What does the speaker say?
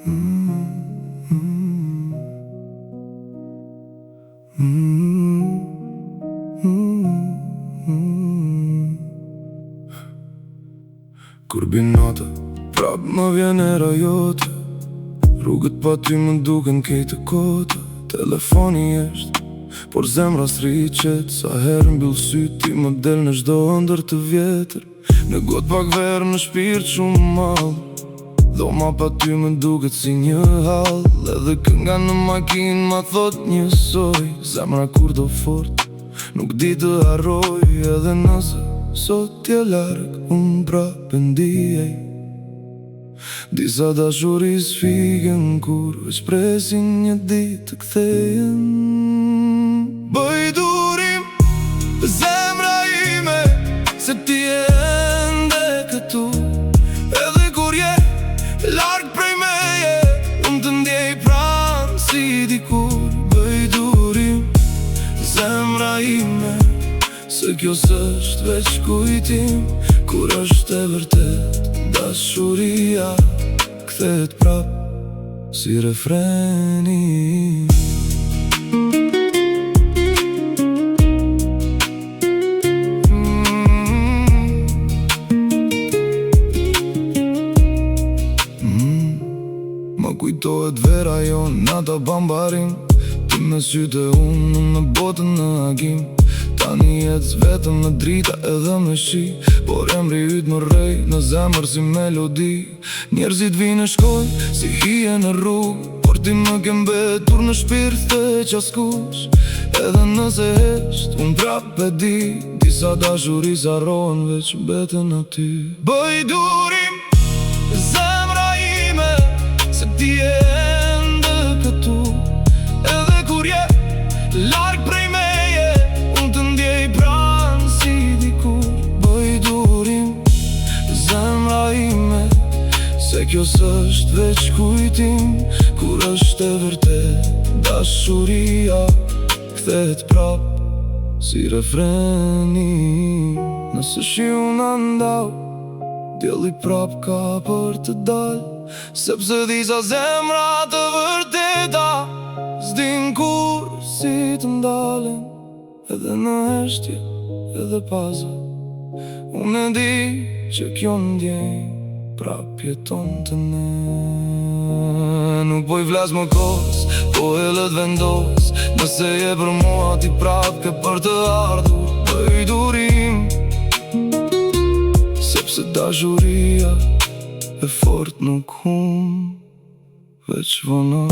Kur bin nata, prap më vjen era jote. Rrugët pa ty më duken kejtë kota. Telefoni eshtë, por zemra s'riqet. Sa herë mbyll syt ti më del në çdo ëndër të vjetër. Në gotë pak verë, në shpirt shumë mall. Dhoma pa ty më duket si një hall. Edhe kënga në makinë ma thot njësoj. Zemra kur do fort, nuk di të harroj. Edhe nëse sot t'je larg, unë prapë ndijej. Disa dashuri s'figen kur veç presin një ditë të kthejen. Bëj durim zemra ime, se ti je ende këtu. Edhe kur je larg prej meje, unë të ndjej pranë si dikur. Bëj durim zemra ime, se kjo s'është veç kujtim. Kur është e vërtet, dashuria kthehet prap si refreni. Më kujtohet vera jon, nata bambarim. Ti me sytë e unë në botën në agim. Tani jetës vetëm në drita edhe me shi. Por emri yt më rrej në zemër si melodi. Njerëzit vinë shkojnë si hije në rrugë, por ti më ke mbetur në shpirt të qaskush. Edhe nëse hesht, unë prap e di. Disa dashuri s'harrohen veç mbeten aty. Bëj durim zemra ime, se ti je ende këtu. Edhe kur je larg prej meje, unë të ndjej pranë si dikur. Bëj durim zemra ime, se kjo s'është veç kujtim. Kur është e vërtet, dashuria kthehet prap si refreni. Nëse shiu në ndau, dielli prap ka për të dal. Sepse disa zemra të vërteta s'din kur si të ndalen. Edhe në heshtje, edhe paza, unë e di që kjo ndjenjë prap jeton të ne. Nuk po i vlas më kos, po e lët vendos. Nëse je për mua ti prap ke për të ardhur. Bëj durim, sepse dashuria e fort nuk hum, veç vonon.